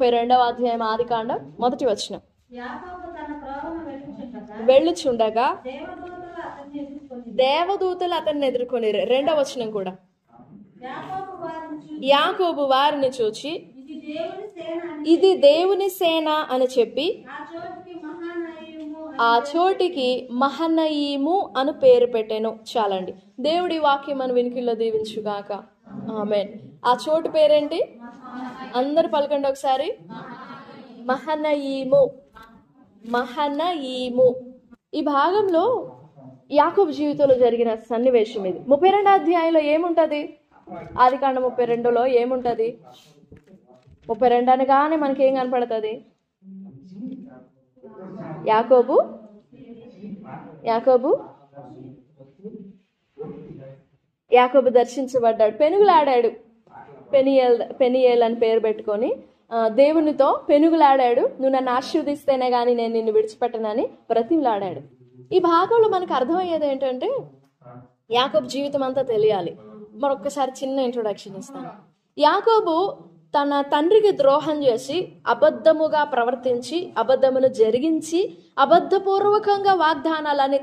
32వ అధ్యాయం ఆదికాండం 1వ వచనం. వెళ్ళుచుండగా దేవదూతలు అతన్ని ఎదుర్కొని, 2వ వచనం కూడా, యాకోబు వారిని చూచి ఇది దేవుని సేన అని చెప్పి ఆ చోటికి మహనయీము అని పేరు పెట్టాను. చాలండి. దేవుడి వాక్యం మన వినికిల్లో దీవించుగాక. ఆమేన్. ఆ చోటు పేరేంటి? అందరు పలకండి ఒకసారి. మహనయీము. మహనయీము. ఈ భాగంలో యాకోబు జీవితంలో జరిగిన సన్నివేశం ఇది. 32వ అధ్యాయంలో ఏముంటది? ఆదికాండం 32లో ఏముంటది? 32 అనగానే మనకేం కనపడుతుంది? యాకోబు దర్శించబడ్డాడు, పెనుగులాడాడు. పెనియేల్ అని పేరు పెట్టుకొని దేవునితో పెనుగులాడాడు. నువ్వు నన్ను ఆశీర్వదిస్తేనే గానీ నేను నిన్ను విడిచిపెట్టనని బ్రతిమలాడాడు. ఈ భాగంలో మనకు అర్థమయ్యేది ఏంటంటే యాకోబు జీవితం అంతా తెలియాలి. మరొక్కసారి చిన్న ఇంట్రొడక్షన్ ఇస్తాను. యాకోబు తన తండ్రికి ద్రోహం చేసి, అబద్ధముగా ప్రవర్తించి, అబద్ధమును జరిగించి, అబద్ధపూర్వకంగా వాగ్దానాలని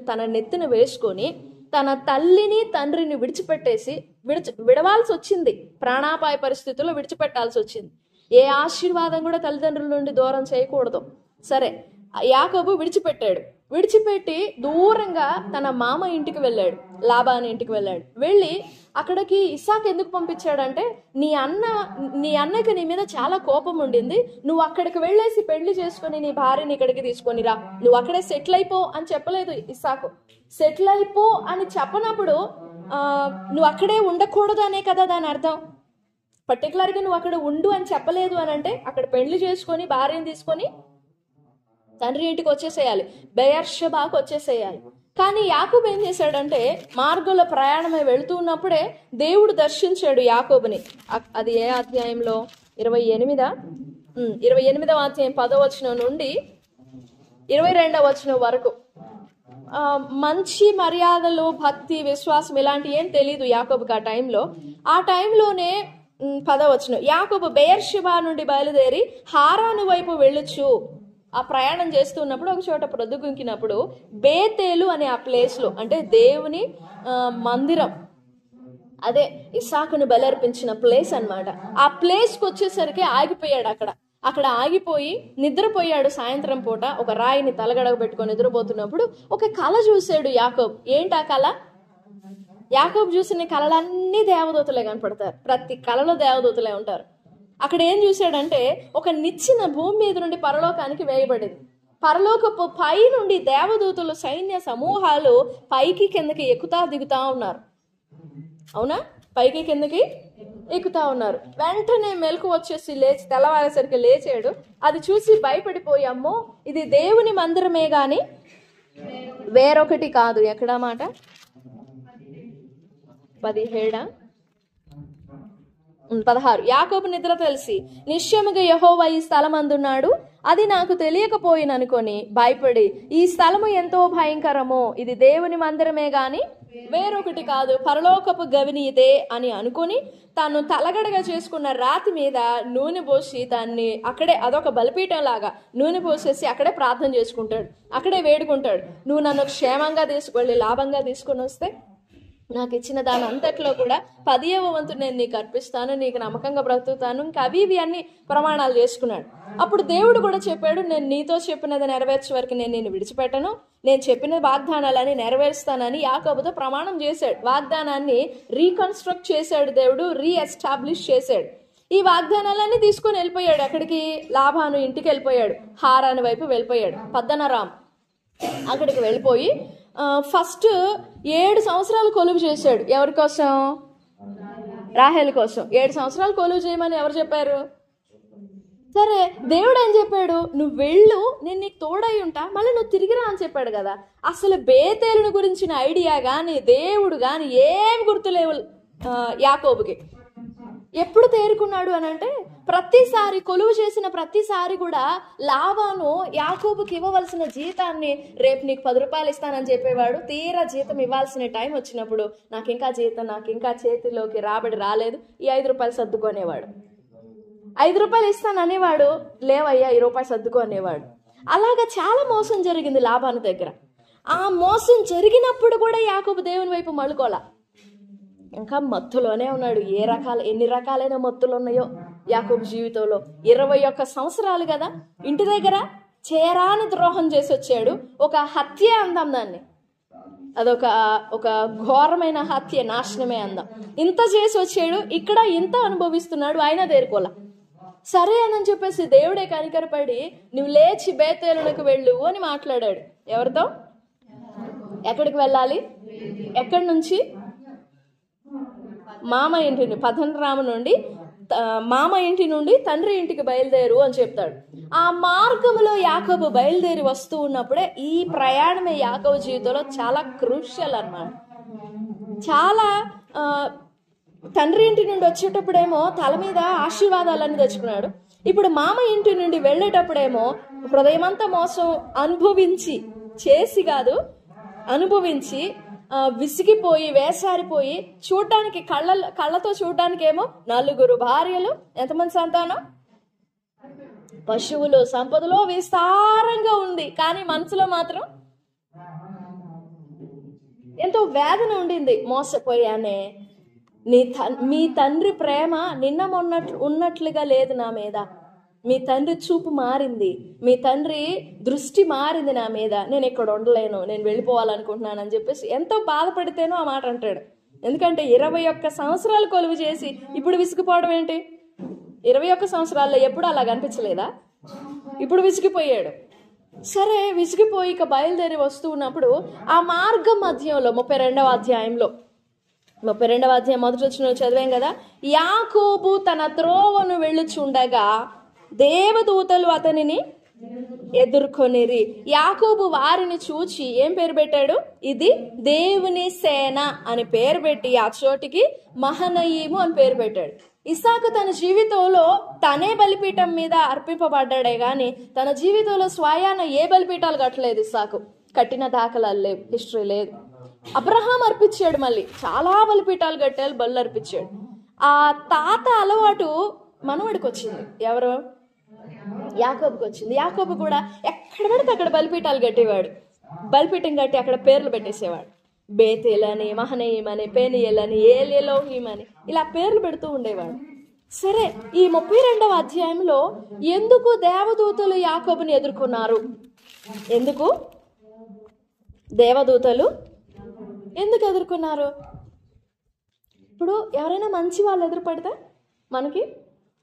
తన నెత్తిన వేసుకొని తన తల్లిని తండ్రిని విడిచిపెట్టేసి విడవాల్సి వచ్చింది. ప్రాణాపాయ పరిస్థితుల్లో విడిచిపెట్టాల్సి వచ్చింది. ఏ ఆశీర్వాదం కూడా తల్లిదండ్రుల నుండి దూరం చేయకూడదు. సరే, యాకోబు విడిచిపెట్టి దూరంగా తన మామ ఇంటికి వెళ్ళాడు, లాబాను ఇంటికి వెళ్ళాడు. వెళ్ళి అక్కడికి ఇస్సాకు ఎందుకు పంపించాడంటే, నీ అన్నకి నీ మీద చాలా కోపం ఉండింది, నువ్వు అక్కడికి వెళ్ళేసి పెళ్లి చేసుకుని నీ భార్యని ఇక్కడికి తీసుకొని రా, నువ్వు అక్కడే సెటిల్ అయిపో అని చెప్పలేదు ఇస్సాకు. సెటిల్ అయిపో అని చెప్పనప్పుడు నువ్వు అక్కడే ఉండకూడదు అనే కదా దాని అర్థం. పర్టికులర్గా నువ్వు అక్కడ ఉండు అని చెప్పలేదు అని అంటే అక్కడ పెళ్లి చేసుకొని భార్యని తీసుకొని తండ్రి ఇంటికి వచ్చేసేయాలి, బెయర్షెబాకు వచ్చేసేయాలి. కానీ యాకోబు ఏం చేశాడంటే, మార్గంలో ప్రయాణమై వెళుతూ ఉన్నప్పుడే దేవుడు దర్శించాడు యాకోబుని. అది ఏ అధ్యాయంలో? 28వ అధ్యాయం 10వ వచనం నుండి 22వ వచనం వరకు. మంచి మర్యాదలు, భక్తి, విశ్వాసం ఇలాంటి ఏం తెలీదు యాకోబుకి ఆ టైంలో. ఆ టైంలోనే 10వ వచనం, యాకోబు బెయర్షెబా నుండి బయలుదేరి హారాను వైపు వెళ్ళొచ్చు. ఆ ప్రయాణం చేస్తున్నప్పుడు ఒక చోట ప్రొద్దుగుంకినప్పుడు బేతేలు అనే ఆ ప్లేస్లో, అంటే దేవుని మందిరం, అదే ఇస్సాకును బలర్పించిన ప్లేస్ అన్నమాట. ఆ ప్లేస్కి వచ్చేసరికి ఆగిపోయాడు. అక్కడ ఆగిపోయి నిద్రపోయాడు. సాయంత్రం పూట ఒక రాయిని తలగడగ పెట్టుకొని నిద్రపోతున్నప్పుడు ఒక కళ చూశాడు యాకోబు. ఏంటా కళ? యాకోబు చూసిన కళలన్నీ దేవదూతలే కనపడతారు. ప్రతి కళలో దేవదూతలే ఉంటారు. అక్కడ ఏం చూశాడంటే, ఒక నిచ్చెన భూమి మీద నుండి పరలోకానికి వేయబడింది. పరలోకపు పై నుండి దేవదూతలు సైన్య సమూహాలు పైకి కిందకి ఎక్కుతా దిగుతా ఉన్నారు. అవునా? పైకి కిందకి ఎక్కుతా ఉన్నారు. వెంటనే మెలకు వచ్చేసి తెల్లవారేసరికి లేచాడు. అది చూసి భయపడిపోయి, అమ్మో ఇది దేవుని మందిరమే గాని వేరొకటి కాదు. ఎక్కడా మాట? 16. యాకోబు నిద్ర తెలిసి నిశ్చయముగా యెహోవా ఈ స్థలమందున్నాడు, అది నాకు తెలియకపోయిననుకొని భయపడి, ఈ స్థలము ఎంతో భయంకరమో, ఇది దేవుని మందిరమే గాని వేరొకటి కాదు, పరలోకపు గవిని ఇదే అని అనుకొని తాను తలగడగా చేసుకున్న రాతి మీద నూనె పోసి దాన్ని అక్కడే, అదొక బలిపీఠం లాగా నూనె పోసేసి అక్కడే ప్రార్థన చేసుకుంటాడు, అక్కడే వేడుకుంటాడు. నువ్వు నన్ను క్షేమంగా తీసుకువెళ్ళి లాభంగా తీసుకొని వస్తే నాకు ఇచ్చిన దాని అంతట్లో కూడా 10వ వంతు నేను నీకు అర్పిస్తాను, నీకు నమ్మకంగా బ్రతుకుతాను. ఇంకా అవి అన్ని ప్రమాణాలు చేసుకున్నాడు. అప్పుడు దేవుడు కూడా చెప్పాడు, నేను నీతో చెప్పినది నెరవేర్చే వరకు నేను నిన్ను విడిచిపెట్టను, నేను చెప్పిన వాగ్దానాలని నెరవేరుస్తానని యాకోబుతో ప్రమాణం చేశాడు. వాగ్దానాన్ని రీకన్స్ట్రక్ట్ చేశాడు దేవుడు, రీఎస్టాబ్లిష్ చేశాడు. ఈ వాగ్దానాలన్నీ తీసుకొని వెళ్ళిపోయాడు. అక్కడికి లాబాను ఇంటికి వెళ్ళిపోయాడు, హారాను వైపు వెళ్ళిపోయాడు. పద్దనరాం అక్కడికి వెళ్ళిపోయి ఫస్ట్ 7 సంవత్సరాలు కొలువు చేశాడు. ఎవరి కోసం? రాహేలు కోసం. 7 సంవత్సరాలు కొలువు చేయమని ఎవరు చెప్పారు? సరే, దేవుడు ఏం చెప్పాడు? నువ్వు వెళ్ళు, నేను నీకు తోడై ఉంటా, మళ్ళీ నువ్వు తిరిగిరా అని చెప్పాడు కదా. అసలు బేతేలుని గురించిన ఐడియా కానీ దేవుడు కానీ ఏం గుర్తులేవు యాకోబుకి. ఎప్పుడు తేరుకున్నాడు అని అంటే, ప్రతిసారి కొలువు చేసిన ప్రతిసారి కూడా లాబాను యాకోబుకి ఇవ్వవలసిన జీతాన్ని, రేపు నీకు 10 రూపాయలు ఇస్తానని చెప్పేవాడు. తీరా జీతం ఇవ్వాల్సిన టైం వచ్చినప్పుడు, నాకు ఇంకా జీతం, నాకు ఇంకా చేతిలోకి రాబడి రాలేదు, ఈ 5 రూపాయలు సర్దుకునేవాడు. ₹5 ఇస్తాను అనేవాడు, లేవయ్యా ₹1 సర్దుకో అనేవాడు. అలాగా చాలా మోసం జరిగింది లాబాను దగ్గర. ఆ మోసం జరిగినప్పుడు కూడా యాకోబు దేవుని వైపు మళ్ళుకోలా, ఇంకా మత్తులోనే ఉన్నాడు. ఎన్ని రకాలైన మత్తులు ఉన్నాయో యాకోబు జీవితంలో. 21 సంవత్సరాలు కదా, ఇంటి దగ్గర చేరాని ద్రోహం చేసి వచ్చాడు. ఒక హత్య అందాం దాన్ని, ఒక ఘోరమైన హత్య, నాశనమే అందాం. ఇంత చేసి వచ్చాడు, ఇక్కడ ఇంత అనుభవిస్తున్నాడు, ఆయన దేరుకోలా. సరే అని చెప్పేసి దేవుడే కనికరపడి నువ్వు లేచి బేతేలునకు వెళ్ళు అని మాట్లాడాడు. ఎవరితో? ఎక్కడికి వెళ్ళాలి? ఎక్కడి నుంచి? మామ ఇంటిని, పద్దనరాము నుండి మామ ఇంటి నుండి తండ్రి ఇంటికి బయలుదేరు అని చెప్తాడు. ఆ మార్గంలో యాకోబు బయలుదేరి వస్తూ ఉన్నప్పుడే ఈ ప్రయాణమే యాకోబు జీవితంలో చాలా క్రూషియల్ అన్నమాట. చాలా తండ్రి ఇంటి నుండి వచ్చేటప్పుడేమో తల మీద ఆశీర్వాదాలన్నీ తెచ్చుకున్నాడు. ఇప్పుడు మామ ఇంటి నుండి వెళ్ళేటప్పుడేమో హృదయమంతా మోసం అనుభవించి, చేసి కాదు అనుభవించి, విసిగిపోయి వేసారిపోయి, చూడటానికి కళ్ళతో చూడటానికి ఏమో 4 భార్యలు, ఎంతమంది సంతానం, పశువులు, సంపదలో విస్తారంగా ఉంది. కానీ మనసులో మాత్రం ఎంతో వేదన ఉండింది. మోసపోయానే, మీ తండ్రి ప్రేమ నిన్న ఉన్నట్లుగా లేదు నా మీద. మీ తండ్రి చూపు మారింది, మీ తండ్రి దృష్టి మారింది నా మీద. నేను ఇక్కడ ఉండలేను, నేను వెళ్ళిపోవాలనుకుంటున్నాను అని చెప్పేసి ఎంతో బాధపడితేనో ఆ మాట అంటాడు. ఎందుకంటే 21 సంవత్సరాలు కొలువు చేసి ఇప్పుడు విసిగిపోవడం ఏంటి? 21 సంవత్సరాల్లో ఎప్పుడు అలా కనిపించలేదా? ఇప్పుడు విసిగిపోయాడు. సరే, విసిగిపోయి ఇక బయలుదేరి వస్తూ ఉన్నప్పుడు ఆ మార్గం మధ్యంలో 32వ అధ్యాయంలో 32వ అధ్యాయం మొదటి వచనం చదివాం కదా, యాకోబు తన త్రోవను వెళ్ళుచుండగా దేవదూతలు అతనిని ఎదుర్కొనిరి. యాకోబు వారిని చూచి ఏం పేరు పెట్టాడు? ఇది దేవుని సేన అని పేరు పెట్టి ఆ చోటికి మహనయీము అని పేరు పెట్టాడు. ఇస్సాకు తన జీవితంలో తనే బలిపీఠం మీద అర్పింపబడ్డాడే గాని తన జీవితంలో స్వయాన ఏ బలిపీఠాలు కట్టలేదు. ఇస్సాకు కట్టిన దాఖలాలు లేవు, హిస్టరీ లేదు. అబ్రహాం అర్పించాడు, మళ్ళీ చాలా బలిపీఠాలు కట్టాలి, బలు అర్పించాడు. ఆ తాత అలవాటు మనవడికి వచ్చింది. ఎవరు? యాకోబుకి వచ్చింది. యాకోబు కూడా ఎక్కడ పడితే అక్కడ బలిపీఠాలు కట్టేవాడు. బలిపీఠం కట్టి అక్కడ పేర్లు పెట్టేసేవాడు. బేతేల్ అని, మహనయీం అని, పెనియేల్ అని, ఏలెలోహీం అని, ఇలా పేర్లు పెడుతూ ఉండేవాడు. సరే, ఈ 32వ అధ్యాయంలో ఎందుకు దేవదూతలు యాకోబుని ఎదుర్కొన్నారు? ఎందుకు దేవదూతలు ఎందుకు ఎదుర్కొన్నారు? ఇప్పుడు ఎవరైనా మంచి వాళ్ళు ఎదురుపడితే మనకి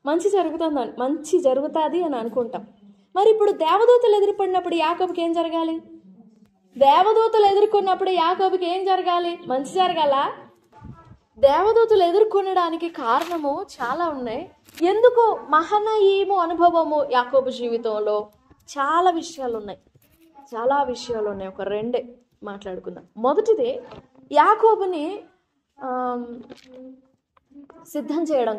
మంచి జరుగుతుంది అని అనుకుంటాం. మరి ఇప్పుడు దేవదూతలు ఎదురుపడినప్పుడు యాకోబుకి ఏం జరగాలి? దేవదూతలు ఎదుర్కొన్నప్పుడు యాకోబుకి ఏం జరగాలి? మంచి జరగాల? దేవదూతలు ఎదుర్కొనడానికి కారణము చాలా ఉన్నాయి. ఎందుకు మహనయీము అనుభవము యాకోబు జీవితంలో? చాలా విషయాలు ఉన్నాయి. ఒక 2 మాట్లాడుకుందాం. మొదటిది, యాకోబుని సిద్ధం చేయడం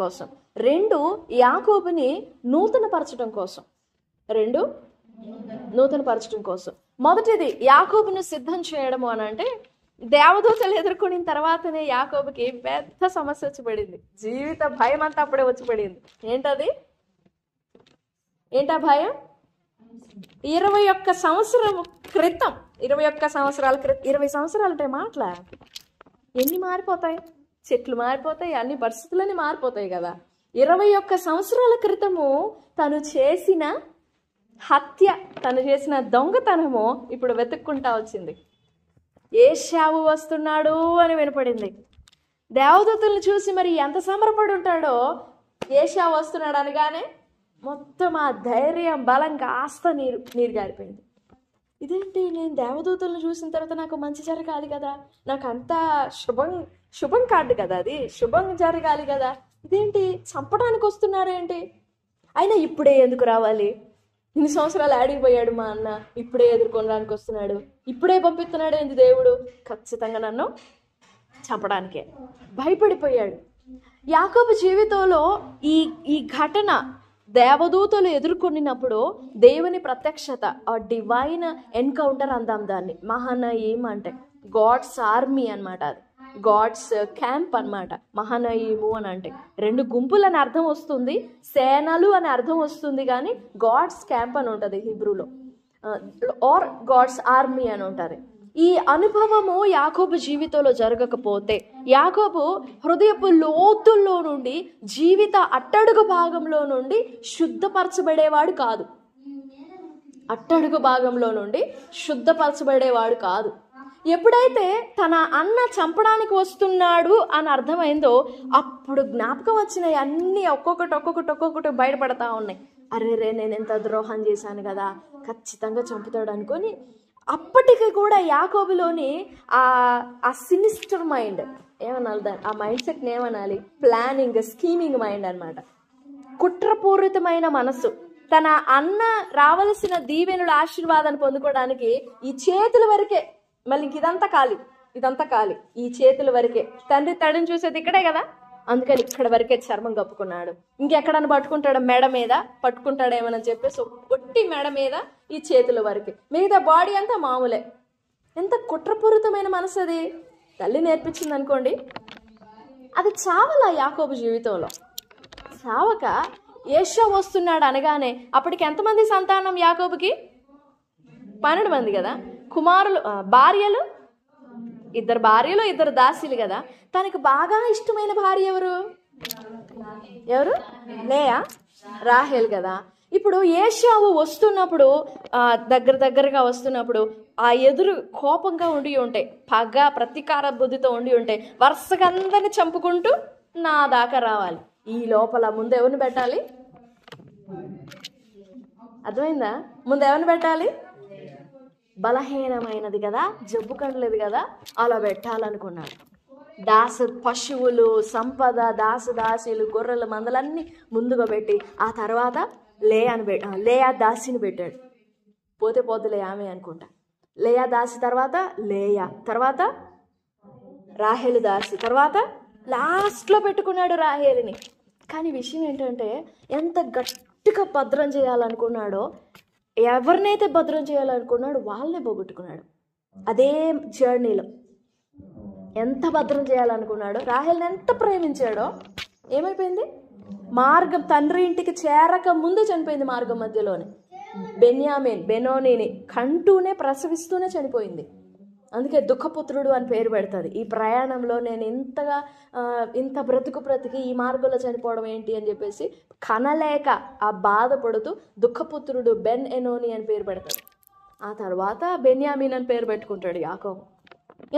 కోసం. 2, యాకోబుని నూతనపరచడం కోసం. మొదటిది యాకోబుని సిద్ధం చేయడము అని అంటే, దేవదూతలు ఎదుర్కొన్న తర్వాతనే యాకోబుకి పెద్ద సమస్య వచ్చి పడింది. జీవిత భయం అంతా అప్పుడే వచ్చి పడింది. ఏంటా భయం? 21 సంవత్సరం క్రితం, 21 సంవత్సరాల క్రితం, 20 సంవత్సరాలు అంటే మాటల ఎన్ని మారిపోతాయి, చెట్లు మారిపోతాయి, అన్ని పరిస్థితులన్నీ మారిపోతాయి కదా. 21 సంవత్సరాల క్రితము తను చేసిన హత్య, తను చేసిన దొంగతనము ఇప్పుడు వెతుక్కుంటా వచ్చింది. ఏశావు వస్తున్నాడు అని వినపడింది. దేవదూతలను చూసి మరి ఎంత సంబరపడి ఉంటాడో. ఏశావు వస్తున్నాడు అనగానే మొత్తం ఆ ధైర్యం, బలం కాస్త నీరు గారిపోయింది. ఇదేంటి, నేను దేవదూతలను చూసిన తర్వాత నాకు మంచి జరగాలి కదా, నాకు అంతా శుభం కార్డు కదా, అది శుభం జరగాలి కదా, ఇదేంటి చంపడానికి వస్తున్నారేంటి? అయినా ఇప్పుడే ఎందుకు రావాలి? ఇన్ని సంవత్సరాలు ఆడిపోయాడు మా అన్న, ఇప్పుడే ఎదుర్కొనడానికి వస్తున్నాడు, ఇప్పుడే పంపిస్తున్నాడు ఏంటి దేవుడు? ఖచ్చితంగా నన్ను చంపడానికే. భయపడిపోయాడు. యాకోబు జీవితంలో ఈ ఘటన, దేవదూతలు ఎదుర్కొన్నప్పుడు దేవుని ప్రత్యక్షత, ఆ డివైన్ ఎన్కౌంటర్ అందాం దాన్ని. మహనయీం అంటే గాడ్స్ ఆర్మీ అన్నమాట. అది గాడ్స్ క్యాంప్ అన్నమాట. మహనయీము అని అంటే 2 గుంపులు అని అర్థం వస్తుంది, సేనలు అని అర్థం వస్తుంది, కానీ గాడ్స్ క్యాంప్ అని ఉంటుంది హీబ్రూలో, ఆర్ గాడ్స్ ఆర్మీ అని ఉంటుంది. ఈ అనుభవము యాకోబు జీవితంలో జరగకపోతే, యాకోబు హృదయపు లోతుల్లో నుండి, జీవిత అట్టడుగు భాగంలో నుండి శుద్ధపరచబడేవాడు కాదు. అట్టడుగు భాగంలో నుండి శుద్ధపరచబడేవాడు కాదు. ఎప్పుడైతే తన అన్న చంపడానికి వస్తున్నాడు అని అర్థమైందో అప్పుడు జ్ఞాపకం వచ్చినాయి అన్నీ, ఒక్కొక్కటి బయటపడతా ఉన్నాయి. అరే నేను ఎంత ద్రోహం చేశాను కదా, ఖచ్చితంగా చంపుతాడు అనుకొని అప్పటికి కూడా యాకోబులోని ఆ సినిస్టర్ మైండ్ ఏమనాలి, దాన్ని ఆ మైండ్ సెట్ని ఏమనాలి, ప్లానింగ్ స్కీమింగ్ మైండ్ అనమాట. కుట్రపూరితమైన మనసు. తన అన్న రావలసిన దీవెనుల ఆశీర్వాదాన్ని పొందుకోవడానికి ఈ చేతుల వరకే, మళ్ళీ ఇదంతా ఖాళీ, ఈ చేతుల వరకే. తండ్రి తడిని చూసేది ఇక్కడే కదా, అందుకని ఇక్కడ వరకే చర్మం కప్పుకున్నాడు. ఇంకెక్కడన్నా పట్టుకుంటాడు, మెడ మీద పట్టుకుంటాడేమని చెప్పేసి ఒట్టి మెడ మీద ఈ చేతుల వరకే, మిగతా బాడీ అంతా మామూలే. ఎంత కుట్రపూరితమైన మనసు అది. తల్లి నేర్పించింది అనుకోండి. అది చావలా యాకోబు జీవితంలో. చావక ఏషో వస్తున్నాడు అనగానే, అప్పటికి ఎంతమంది సంతానం యాకోబుకి? 12 మంది కదా. కుమారులు, భార్యలు, 2 భార్యలు 2 దాసీలు కదా. తనకు బాగా ఇష్టమైన భార్య ఎవరు? లేయా, రాహేల్ కదా. ఇప్పుడు ఏషావు వస్తున్నప్పుడు, దగ్గరగా వస్తున్నప్పుడు ఆ ఎదురు కోపంగా ఉండి ఉంటే, పగ ప్రతీకార బుద్ధితో ఉండి ఉంటే వరుసగా అందరిని చంపుకుంటూ నా దాకా రావాలి. ఈ లోపల ముందు ఎవరిని పెట్టాలి? అర్థమైందా? ముందు ఎవరిని పెట్టాలి? బలహీనమైనది కదా, జబ్బు కండలేదు కదా, అలా పెట్టాలనుకున్నాడు. పశువులు, సంపద, దాసీలు, గొర్రెల మందలన్నీ ముందుగా పెట్టి ఆ తర్వాత లేయా దాసిని పెట్టాడు. పోతే ఆమె అనుకుంటా. లేయా దాసి తర్వాత తర్వాత రాహేలు దాసి, తర్వాత లాస్ట్లో పెట్టుకున్నాడు రాహేలుని. కానీ విషయం ఏంటంటే, ఎంత గట్టిగా భద్రం చేయాలనుకున్నాడో, ఎవరినైతే భద్రం చేయాలనుకున్నాడో వాళ్ళనే పోగొట్టుకున్నాడు. అదే జర్నీలో ఎంత భద్రం చేయాలనుకున్నాడో, రాహేల్ని ఎంత ప్రేమించాడో ఏమైపోయింది? తండ్రి ఇంటికి చేరక ముందు చనిపోయింది. మార్గం మధ్యలోనే బెనోనిని కంటూనే ప్రసవిస్తూనే చనిపోయింది. అందుకే దుఃఖపుత్రుడు అని పేరు పెడుతుంది. ఈ ప్రయాణంలో నేను ఇంత బ్రతికి ఈ మార్గంలో చనిపోవడం ఏంటి అని చెప్పేసి కనలేక ఆ బాధపడుతూ దుఃఖపుత్రుడు బెన్ ఎనోని అని పేరు పెడతాడు. ఆ తర్వాత బెన్యామీన్ అని పేరు పెట్టుకుంటాడు యాకోబు.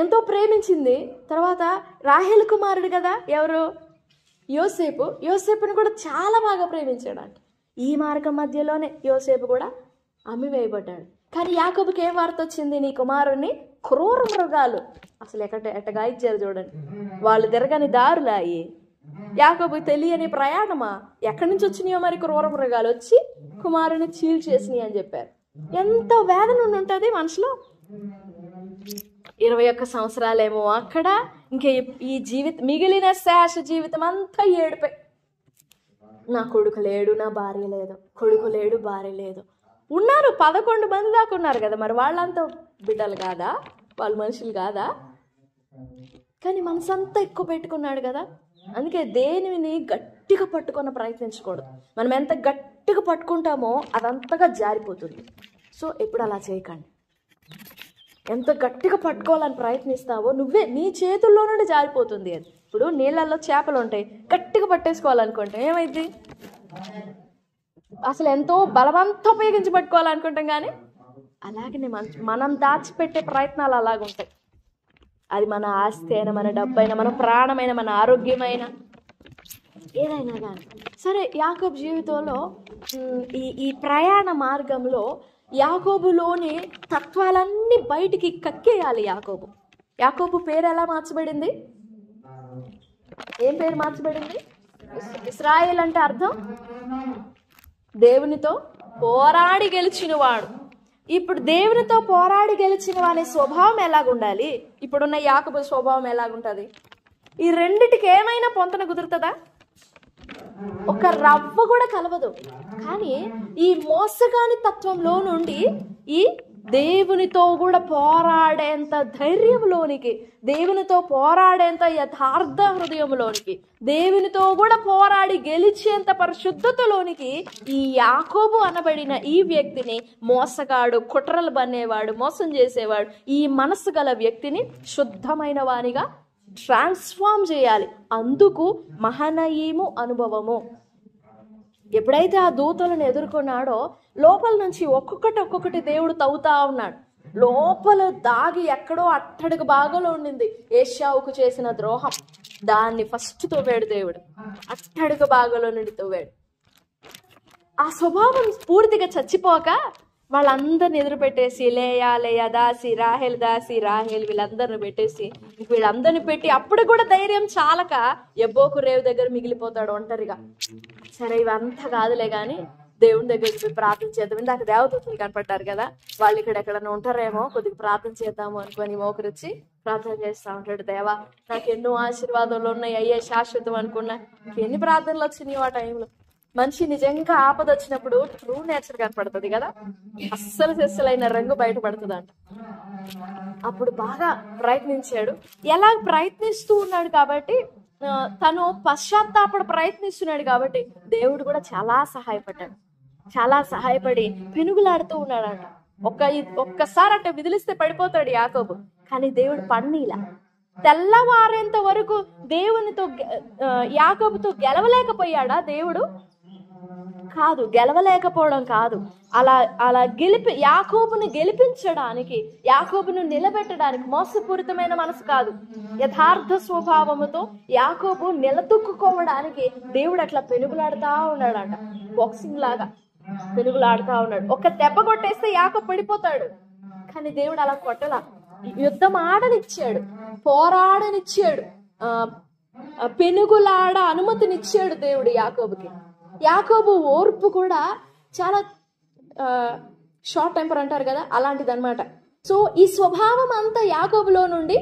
ఎంతో ప్రేమించింది. తర్వాత రాహేలు కుమారుడు కదా ఎవరు? యోసేపుని కూడా చాలా బాగా ప్రేమించాడు. ఈ మార్గం మధ్యలోనే యోసేపు కూడా అమ్మివేయబడ్డాడు. కానీ యాకోబుకి ఏం వార్త వచ్చింది? నీ కుమారుణ్ణి క్రూర మృగాలు, అసలు ఎట్టగా ఇచ్చారు చూడండి, వాళ్ళు తిరగని దారులాయి. యాకోబుకి తెలియని ప్రయాణమా, ఎక్కడి నుంచి వచ్చినాయో మరి క్రూర మృగాలు వచ్చి కుమారుని చీల్చేసినాయి అని చెప్పారు. ఎంత వేదన ఉంటుంది మనసులో. 21 సంవత్సరాలేమో అక్కడ, ఇంకా ఈ మిగిలిన శేష జీవితం అంతా ఏడుపే. నా కొడుకు లేడు, నా భార్య లేదు, కొడుకు లేడు, భార్య లేదు. ఉన్నారు 11 మంది దాకా ఉన్నారు కదా, మరి వాళ్ళంతా బిడ్డలు కాదా? వాళ్ళు మనుషులు కాదా? కానీ మనసంతా ఎక్కువ పెట్టుకున్నాడు కదా. అందుకే దేనిని గట్టిగా పట్టుకున్న ప్రయత్నించకూడదు. మనం ఎంత గట్టిగా పట్టుకుంటామో అదంతగా జారిపోతుంది. సో ఎప్పుడు అలా చేయకండి. ఎంత గట్టిగా పట్టుకోవాలని ప్రయత్నిస్తావో నీ చేతుల్లో నుండి జారిపోతుంది అది. ఇప్పుడు నీళ్ళల్లో చేపలు ఉంటాయి, గట్టిగా పట్టేసుకోవాలనుకుంటే ఏమైంది? అసలు ఎంతో బలవంతం ఉపయోగించి పట్టుకోవాలనుకుంటాం, కానీ అలాగనే మనం దాచిపెట్టే ప్రయత్నాలు అలాగుంటాయి. అది మన ఆస్తి అయినా, మన డబ్బు అయినా, మన ప్రాణమైన, మన ఆరోగ్యమైన, ఏదైనా కానీ సరే. యాకోబు జీవితంలో ఈ ప్రయాణ మార్గంలో యాకోబులోని తత్వాలన్నీ బయటికి కక్కేయాలి. యాకోబు పేరు ఎలా మార్చబడింది? ఏం పేరు మార్చబడింది? ఇశ్రాయేల్ అంటే అర్థం దేవునితో పోరాడి గెలిచినవాడు. ఇప్పుడు దేవునితో పోరాడి గెలిచిన వాని స్వభావం ఎలాగుండాలి? ఇప్పుడున్న యాకోబు స్వభావం ఎలాగుంటుంది? ఈ రెండిటికి ఏమైనా పొంతన కుదురుతుందా? ఒక రవ్వ కూడా కలవదు. కానీ ఈ మోసగాని తత్వంలో నుండి ఈ దేవునితో కూడా పోరాడేంత ధైర్యంలోనికి, దేవునితో పోరాడేంత యథార్థ హృదయంలోనికి, దేవునితో కూడా పోరాడి గెలిచేంత పరిశుద్ధతలోనికి ఈ యాకోబు అనబడిన ఈ వ్యక్తిని, మోసగాడు, కుట్రలు బన్నేవాడు, మోసం చేసేవాడు, ఈ మనసు గల వ్యక్తిని శుద్ధమైన వానిగా ట్రాన్స్ఫార్మ్ చేయాలి. అందుకు మహనయీము అనుభవము. ఎప్పుడైతే ఆ దూతలను ఎదుర్కొన్నాడో లోపల నుంచి ఒక్కొక్కటి దేవుడు తవ్వుతా ఉన్నాడు. లోపల దాగి ఎక్కడో అట్టడుగు భాగంలో ఉండింది ఏశావుకు చేసిన ద్రోహం. దాన్ని ఫస్ట్ తవ్వాడు దేవుడు, అట్టడుగు భాగంలో నుండి తవ్వాడు. ఆ స్వభావం పూర్తిగా చచ్చిపోక వాళ్ళందరిని ఎదురు పెట్టేసి, లేయా దాసి, రాహేల్ వీళ్ళందరిని పెట్టేసి, వీళ్ళందరిని పెట్టి అప్పుడు కూడా ధైర్యం చాలక ఎబ్బోకు రేవు దగ్గర మిగిలిపోతాడు ఒంటరిగా. సరే ఇవంతా కాదులే గాని దేవుని దగ్గరికి పోయి ప్రార్థన చేద్దాం. ఇందాక దేవదూతలు కనపడ్డారు కదా, వాళ్ళు ఇక్కడ ఎక్కడన్నా ఉంటారేమో, కొద్దిగా ప్రార్థన చేద్దాము అనుకొని మోకరిచ్చి ప్రార్థన చేస్తా ఉంటాడు. దేవా, నాకు ఎన్నో ఆశీర్వాదాలు ఉన్నాయి, అయ్యే శాశ్వతం అనుకున్నా. ఎన్ని ప్రార్థనలు వచ్చినాయి ఆ టైంలో. మనిషి నిజంగా ఆపద వచ్చినప్పుడు ట్రూ నేచర్ కనపడుతుంది కదా, అస్సలైన రంగు బయటపడుతుంది అంట. అప్పుడు బాగా ప్రయత్నించాడు. ఎలా ప్రయత్నిస్తూ ఉన్నాడు కాబట్టి, తను పశ్చాత్తాపడ ప్రయత్నిస్తున్నాడు కాబట్టి దేవుడు కూడా చాలా సహాయపడ్డాడు. చాలా సహాయపడి పెనుగులాడుతూ ఉన్నాడంట. ఒక్కసారి అట్ట విదిలిస్తే పడిపోతాడు యాకోబు, కానీ దేవుడు పన్నీలా. తెల్లవారేంత వరకు దేవునితో యాకోబుతో గెలవలేకపోయాడా దేవుడు? కాదు, గెలవలేకపోవడం కాదు. అలా యాకోబుని గెలిపించడానికి, యాకోబును నిలబెట్టడానికి, మోసపూరితమైన మనసు కాదు, యథార్థ స్వభావముతో యాకోబు నిలదొక్కుకోవడానికి దేవుడు అట్లా పెనుగులాడుతా ఉన్నాడంట. బాక్సింగ్ లాగా పెనుగులాడుతా ఉన్నాడు. ఒక దెబ్బ కొట్టేస్తే యాకోబు పడిపోతాడు, కానీ దేవుడు అలా కొట్టలా. యుద్ధం ఆడనిచ్చాడు, పోరాడనిచ్చాడు, పెనుగులాడ అనుమతినిచ్చాడు దేవుడు యాకోబుకి. యాకోబు ఓర్పు కూడా చాలా షార్ట్ టెంపర్ అంటారు కదా, అలాంటిది అనమాట. సో ఈ స్వభావం అంతా యాకోబులో నుండి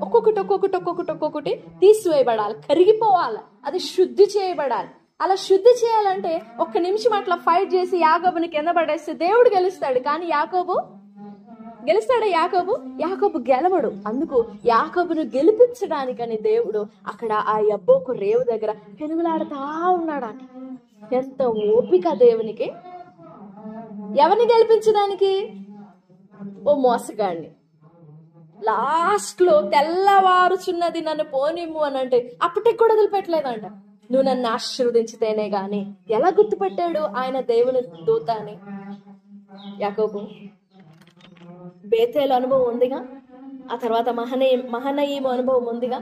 ఒక్కొక్కటి తీసివేయబడాలి, కరిగిపోవాలి, అది శుద్ధి చేయబడాలి. అలా శుద్ధి చేయాలంటే ఒక్క నిమిషం అట్లా ఫైట్ చేసి యాకోబుని కింద పడేస్తే దేవుడు గెలుస్తాడు, కానీ గెలుస్తాడా? యాకోబు గెలవడు. అందుకు యాకోబును గెలిపించడానికని దేవుడు అక్కడ ఆ యబ్బోకు రేవు దగ్గర పెనుగులాడుతా ఉన్నాడంట. ఎంత ఓపిక దేవునికి! ఎవరిని గెలిపించడానికి? ఓ మోసగాడిని. లాస్ట్ లో తెల్లవారుచున్నది నన్ను పోనిమ్ము అని అంటే అప్పటికి కూడా వదిలిపెట్టలేదంట. నువ్వు నన్ను ఆశీర్వదించితేనే గాని. ఎలా గుర్తుపెట్టాడు ఆయన దేవుని దూత అని యాకోబు? బేతేలు అనుభవం ఉందిగా, ఆ తర్వాత మహనయీము అనుభవం ఉందిగా.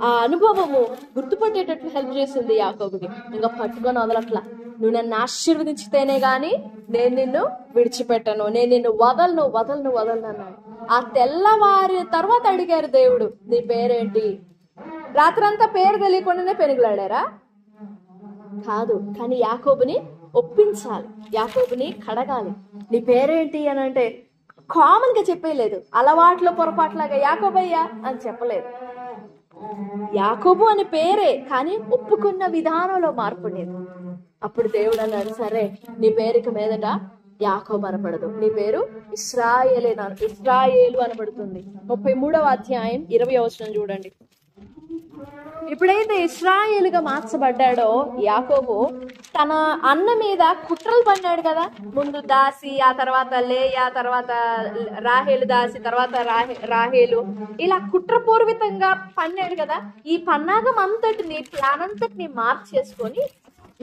ఆ అనుభవము గుర్తుపట్టేటట్లు హెల్ప్ చేసింది యాకోబుకి. ఇంకా పట్టుకొని వదలట్లా. నువ్వు నన్ను ఆశీర్వదించితేనే గాని నేను నిన్ను విడిచిపెట్టను, నేను నిన్ను వదలను అన్నాడు. ఆ తెల్లవారి తర్వాత అడిగారు దేవుడు, నీ పేరేంటి? రాత్రంతా పేరు తెలియకుండానే పెనుగులాడారా? కాదు, కానీ యాకోబుని ఒప్పించాలి, యాకోబుని కడగాలి. నీ పేరేంటి అని అంటే కామన్ గా చెప్పలేదు, అలవాట్లో పొరపాట్లాగా యాకోబయ్యా అని చెప్పలేదు. యాకోబు అని పేరే, కానీ ఒప్పుకున్న విధానంలో మార్పు లేదు. అప్పుడు దేవుడు అన్నాడు, సరే నీ పేరుకి మీదట యాకోబు అనబడదు, నీ పేరు ఇశ్రాయేలు అనబడుతుంది. 33వ అధ్యాయం 20వ వచనం చూడండి. ఇప్పుడైతే ఇశ్రాయేలుగా మార్చబడ్డాడో యాకోబు, తన అన్న మీద కుట్రలు పన్నాడు కదా. ముందు దాసి, ఆ తర్వాత లేయా, తర్వాత రాహేలు దాసి, తర్వాత రాహేలు, ఇలా కుట్రపూర్వితంగా పన్నాడు కదా. ఈ పన్నాగం అంతటిని, ప్లాన్ అంతటిని మార్చేసుకొని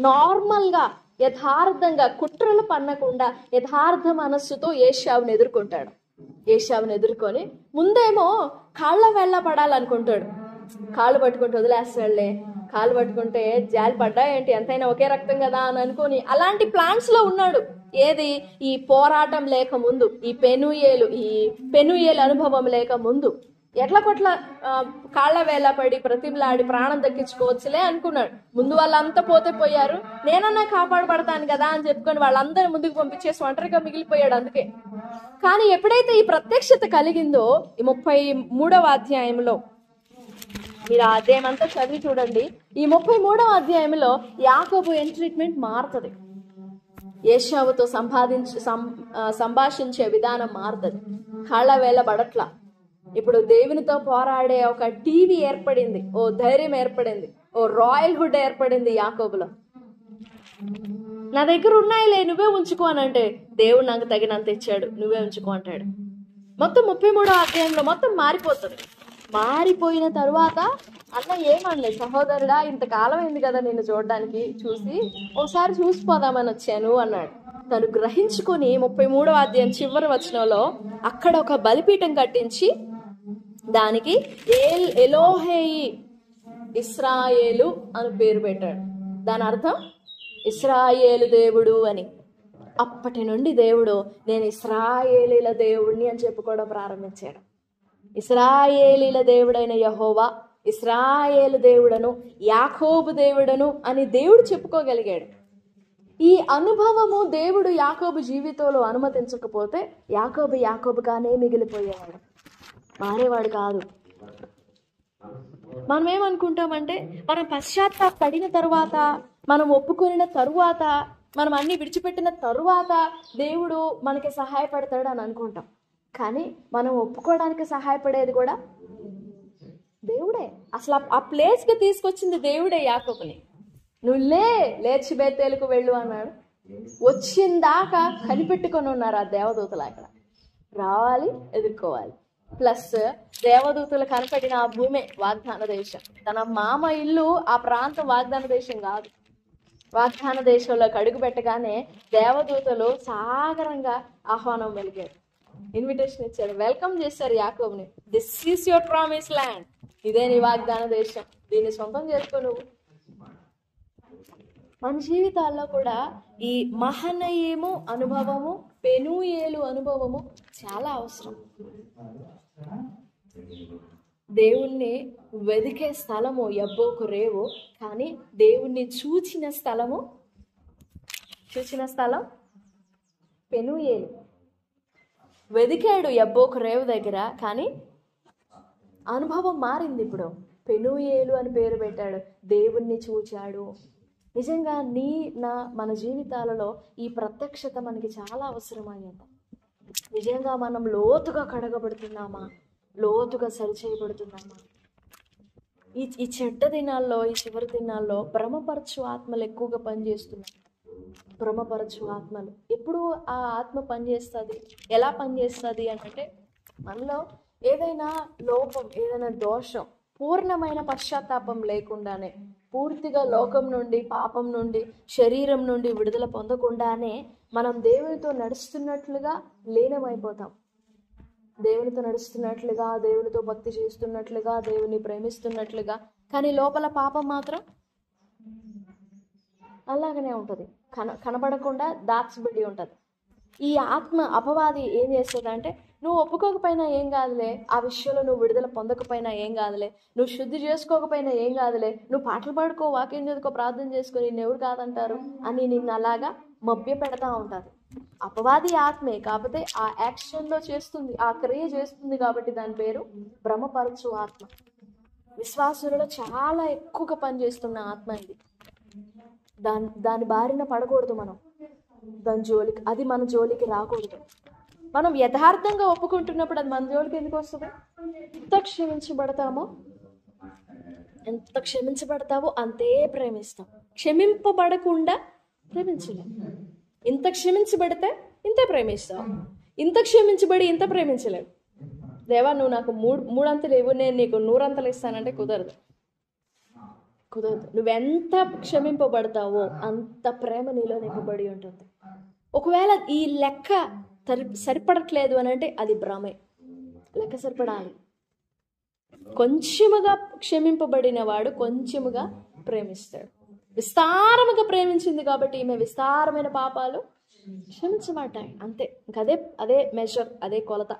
నార్మల్ గా యథార్థంగా కుట్రలు పన్నకుండా యథార్థ మనస్సుతో ఏశావుని ఎదుర్కొంటాడు. ఏశావుని ఎదుర్కొని ముందేమో కాళ్ళ వెళ్ళ పడాలనుకుంటాడు. కాళ్ళు పట్టుకుంటే వదిలేస్తాడులే, కాళ్ళు పట్టుకుంటే జాలి పడ్డా ఏంటి, ఎంతైనా ఒకే రక్తం కదా అని అనుకుని అలాంటి ప్లాన్స్ లో ఉన్నాడు. ఏది? ఈ పోరాటం లేక ముందు, ఈ పెనుయేలు అనుభవం లేక ముందు ఎట్లా కొట్ల కాళ్ళ వేళ పడి ప్రతిమలాడి ప్రాణం దక్కించుకోవచ్చులే అనుకున్నాడు. ముందు వాళ్ళంతా పోయారు, నేనన్నా కాపాడబడతాను కదా అని చెప్పుకొని వాళ్ళందరూ ముందుకు పంపించేసి ఒంటరిగా మిగిలిపోయాడు. అందుకే. కానీ ఎప్పుడైతే ఈ ప్రత్యక్షత కలిగిందో, ఈ 33వ అధ్యాయంలో మీరు ఆ అధ్యాయం అంతా చదివి చూడండి. ఈ 33వ అధ్యాయంలో యాకోబు ట్రీట్మెంట్ మారుతుంది. ఏశావుతో సంభాషించే విధానం మారుతుంది. కాళ్ళ వేళ పడట్లా. ఇప్పుడు దేవునితో పోరాడే ఒక టీవీ ఏర్పడింది, ఓ ధైర్యం ఏర్పడింది, ఓ రాయల్ హుడ్ ఏర్పడింది యాకోబులో. నా దగ్గర ఉన్నాయిలే, నువ్వే ఉంచుకో అని అంటే దేవుడు నాకు తగినంత ఇచ్చాడు, నువ్వే ఉంచుకో అంటాడు. మొత్తం 33వ అధ్యాయంలో మొత్తం మారిపోతుంది. మారిపోయిన తరువాత అన్న ఏమనలే, సహోదరుడా ఇంతకాలం అయింది కదా నిన్ను చూడడానికి, చూసి ఒకసారి చూసిపోదామని వచ్చాను అన్నాడు. తను గ్రహించుకొని 33వ అధ్యాయం చివరి వచనంలో అక్కడ ఒక బలిపీఠం కట్టించి దానికి ఎలోహేయి ఇశ్రాయేలు అని పేరు పెట్టాడు. దాని అర్థం ఇశ్రాయేలు దేవుడు అని. అప్పటి నుండి దేవుడు నేను ఇశ్రాయేలీల దేవుడిని అని చెప్పుకోవడం ప్రారంభించాడు. ఇశ్రాయేలీల దేవుడైన యెహోవా, ఇశ్రాయేలు దేవుడను, యాకోబు దేవుడను అని దేవుడు చెప్పుకోగలిగాడు. ఈ అనుభవము దేవుడు యాకోబు జీవితంలో అనుమతించకపోతే యాకోబుగానే మిగిలిపోయేవాడు, మారేవాడు కాదు. మనం ఏమనుకుంటామంటే మనం పశ్చాత్తాపడిన తరువాత, మనం ఒప్పుకొనిన తరువాత, మనం అన్ని విడిచిపెట్టిన తరువాత దేవుడు మనకి సహాయపడతాడు అని అనుకుంటాం. కానీ మనం ఒప్పుకోవడానికి సహాయపడేది కూడా దేవుడే. అసలు ఆ ప్లేస్కి తీసుకొచ్చింది దేవుడే యాకోబుని. నువ్వు లేచి బేతేలుకు వెళ్ళు అన్నాడు. వచ్చిందాకా కనిపెట్టుకొని ఉన్నారు ఆ దేవదూతలు. అక్కడ రావాలి, ఎదుర్కోవాలి. ప్లస్ దేవదూతలు కనపడిన ఆ భూమే వాగ్దాన దేశం. తన మామ ఇల్లు ఆ ప్రాంతం వాగ్దాన దేశం కాదు. వాగ్దాన దేశంలోకి అడుగు పెట్టగానే దేవదూతలు సాగరంగా ఆహ్వానం వెలిగారు, ఇన్విటేషన్ ఇచ్చారు, వెల్కమ్ చేశారు యాకోబుని. This is your promise land, ఇదే నీ వాగ్దాన దేశం, దీన్ని సొంతం చేసుకో నువ్వు. మన జీవితాల్లో కూడా ఈ మహనయీము అనుభవము, పెనూయేలు అనుభవము చాలా అవసరం. దేవుణ్ణి వెదికే స్థలము యబ్బోకు రేవు, కానీ దేవుణ్ణి చూచిన స్థలం పెనూయేలు. వెదికాడు యబ్బోకు రేవు దగ్గర, కానీ అనుభవం మారింది. ఇప్పుడు పెనూయేలు అని పేరు పెట్టాడు, దేవుణ్ణి చూచాడు. నిజంగా మన జీవితాలలో ఈ ప్రత్యక్షత మనకి చాలా అవసరమైంది. నిజంగా మనం లోతుగా కడగబడుతున్నామా, లోతుగా సరిచేయబడుతున్నామా? ఈ చెడ్డ దినాల్లో, ఈ చివరి దినాల్లో భ్రమపరచు ఆత్మలు ఎక్కువగా పనిచేస్తున్నాయి. భ్రమపరచు ఆత్మలు. ఎప్పుడు ఆ ఆత్మ పనిచేస్తుంది, ఎలా పనిచేస్తుంది అంటే మనలో ఏదైనా లోపం, ఏదైనా దోషం, పూర్ణమైన పశ్చాత్తాపం లేకుండానే, పూర్తిగా లోకం నుండి, పాపం నుండి, శరీరం నుండి విడుదల పొందకుండానే మనం దేవునితో నడుస్తున్నట్లుగా లీనమైపోతాం. దేవునితో నడుస్తున్నట్లుగా, దేవునితో భక్తి చేస్తున్నట్లుగా, దేవుని ప్రేమిస్తున్నట్లుగా, కానీ లోపల పాపం మాత్రం అలాగనే ఉంటుంది, కనబడకుండా దాచిబడి ఉంటుంది. ఈ ఆత్మ అపవాది ఏం చేస్తుంది అంటే, నువ్వు ఒప్పుకోకపోయినా ఏం కాదులే, ఆ విషయంలో నువ్వు విడుదల పొందకపోయినా ఏం కాదులే, నువ్వు శుద్ధి చేసుకోకపోయినా ఏం కాదులే, నువ్వు పాటలు పాడుకో, వాక్యం చదువుకో, ప్రార్థన చేసుకో, నిన్నెవరు కాదంటారు అని నిన్ను అలాగా మభ్య పెడతా ఉంటుంది. అపవాది ఆత్మే, కాకపోతే ఆ యాక్షన్లో చేస్తుంది, ఆ క్రియ చేస్తుంది, కాబట్టి దాని పేరు భ్రమపరచు ఆత్మ. విశ్వాసులలో చాలా ఎక్కువగా పనిచేస్తున్న ఆత్మ ఇది. దాని బారిన పడకూడదు మనం, అది మన జోలికి రాకూడదు. మనం యథార్థంగా ఒప్పుకుంటున్నప్పుడు అది మన జోలికి ఎందుకు వస్తుంది? ఎంత క్షమించబడతావో అంతే ప్రేమిస్తాం. క్షమింపబడకుండా ప్రేమించలేం. ఇంత క్షమించబడితే ఇంత ప్రేమిస్తావు, ఇంత క్షమించబడి ఇంత ప్రేమించలేవు. దేవా నువ్వు నాకు మూడంతలు ఇవ్వు, నేను నీకు 100 అంతలు ఇస్తానంటే కుదరదు. నువ్వెంత క్షమింపబడతావో అంత ప్రేమ నీలో నింపబడి ఉంటుంది. ఒకవేళ ఈ లెక్క సరిపడట్లేదు అని అంటే అది భ్రమే. లెక్క సరిపడాలి. కొంచెముగా క్షమింపబడిన వాడు కొంచెముగా ప్రేమిస్తాడు. విస్తారముగా ప్రేమించింది కాబట్టి ఈమె విస్తారమైన పాపాలు క్షమించబడ్డాయి. అంతే. అదే మెజర్, అదే కొలత.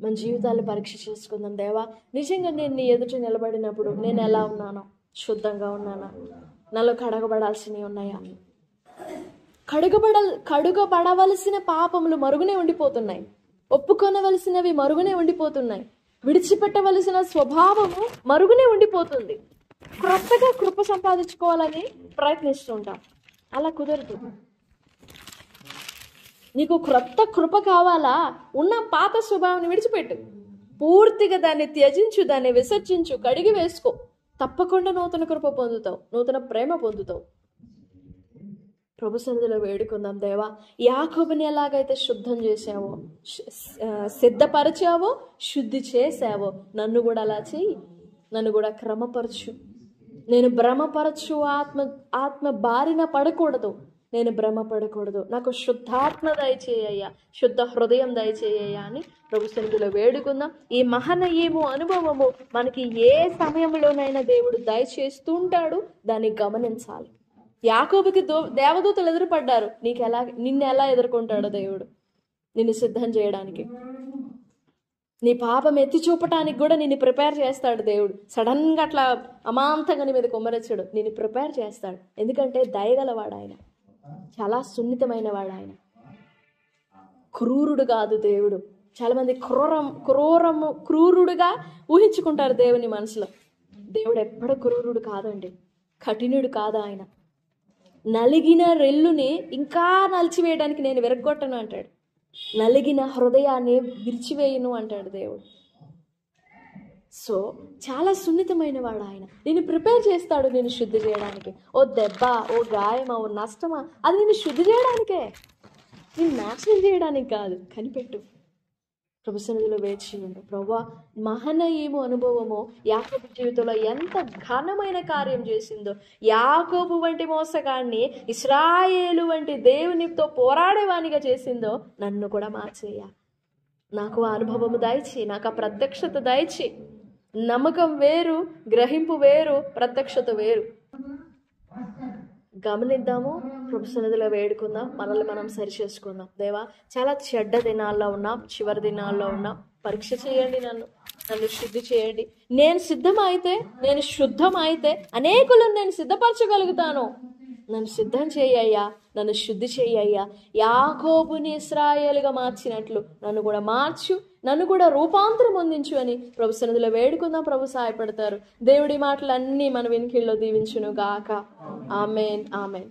మన జీవితాన్ని పరీక్ష చేసుకుందాం. దేవా నిజంగా నేను నీ ఎదుట నిలబడినప్పుడు నేను ఎలా ఉన్నానో, శుద్ధంగా ఉన్నానా, నాలో కడగబడాల్సినవి ఉన్నాయా? కడుగబడవలసిన పాపములు మరుగునే ఉండిపోతున్నాయి, ఒప్పుకొనవలసినవి మరుగునే ఉండిపోతున్నాయి, విడిచిపెట్టవలసిన స్వభావము మరుగునే ఉండిపోతుంది. క్రొత్తగా కృప సంపాదించుకోవాలని ప్రయత్నిస్తుంటాం, అలా కుదరదు. నీకు క్రొత్త కృప కావాలా? ఉన్న పాత స్వభావాన్ని విడిచిపెట్టు, పూర్తిగా దాన్ని త్యజించు, దాన్ని విసర్జించు, కడిగి వేసుకో. తప్పకుండా నూతన కృప పొందుతావు, నూతన ప్రేమ పొందుతావు. ప్రభు సన్నిధిలో వేడుకుందాం. దేవా, యాకోబుని ఎలాగైతే శుద్ధం చేసావో, సిద్ధపరిచావో, శుద్ధి చేసావో, నన్ను కూడా అలా చెయ్యి. నన్ను కూడా క్రమపరచు. నేను భ్రమపరచు ఆత్మ బారిన పడకూడదు. నేను భ్రమపడకూడదు. నాకు శుద్ధాత్మ దయచేయ్యా, శుద్ధ హృదయం దయచేయ్యా అని ప్రభు సన్నిధిలో వేడుకుందాం. ఈ మహనీయము అనుభవము మనకి ఏ సమయంలోనైనా దేవుడు దయచేస్తూ ఉంటాడు. దాన్ని గమనించాలి. యాకోబుకి దేవదూతలు ఎదురుపడ్డారు. నిన్ను ఎలా ఎదుర్కొంటాడో దేవుడు నిన్ను సిద్ధం చేయడానికి, నీ పాపం ఎత్తి చూపటానికి కూడా నిన్ను ప్రిపేర్ చేస్తాడు దేవుడు. సడన్ గా అట్లా అమాంతంగా నీ మీద కొమ్మరచ్చాడు, నిన్ను ప్రిపేర్ చేస్తాడు. ఎందుకంటే దయగలవాడు ఆయన, చాలా సున్నితమైన వాడు ఆయన. క్రూరుడు కాదు దేవుడు. చాలా మంది క్రూరుడుగా ఊహించుకుంటారు దేవుని మనసులో. దేవుడు ఎప్పుడు క్రూరుడు కాదండి, కఠినుడు కాదు ఆయన. నలిగిన రెల్లుని ఇంకా నలిచివేయడానికి నేను విరగొట్టను అంటాడు. నలిగిన హృదయాన్ని విరిచివేయను అంటాడు దేవుడు. సో చాలా సున్నితమైన వాడు ఆయన. నేను ప్రిపేర్ చేస్తాడు నేను శుద్ధి చేయడానికి. ఓ దెబ్బ, ఓ గాయమా, ఓ నష్టమా, అది నేను శుద్ధి చేయడానికే, నేను నాశనం చేయడానికి కాదు. కనిపెట్టు, ప్రభు సన్నిధిలో వేచి ఉండు. ప్రభువా, మహనీయము అనుభవము యాకోబు జీవితంలో ఎంత ఘనమైన కార్యం చేసిందో. యాకోబు వంటి మోసగాన్ని ఇశ్రాయేలు వంటి దేవునితో పోరాడేవానిగా చేసిందో నన్ను కూడా మార్చేయ. నాకు ఆ అనుభవము దయచి, నాకు ఆ ప్రత్యక్షత దయచి. నమ్మకం వేరు, గ్రహింపు వేరు, ప్రత్యక్షత వేరు. గమనిద్దాము, ప్రభు సన్నిధిలో వేడుకుందాం, మనల్ని మనం సరి చేసుకుందాం. దేవా, చాలా చెడ్డ దినాల్లో ఉన్నాం, చివరి దినాల్లో ఉన్నాం. పరీక్ష చేయండి, నన్ను శుద్ధి చేయండి. నేను సిద్ధమైతే, నేను శుద్ధమైతే అనేకులను నేను సిద్ధపరచగలుగుతాను. నన్ను సిద్ధం చేయ్యా, నన్ను శుద్ధి చేయ్యా. యాకోబుని ఇశ్రాయేలుగా మార్చినట్లు నన్ను కూడా మార్చు, నన్ను కూడా రూపాంతరం అందించు అని ప్రభు సన్నిధిలో వేడుకుందాం. ప్రభు సహాయపడతారు. దేవుడి మాటలన్నీ మన వెనుకల్లో దీవించును గాక. Amen, amen.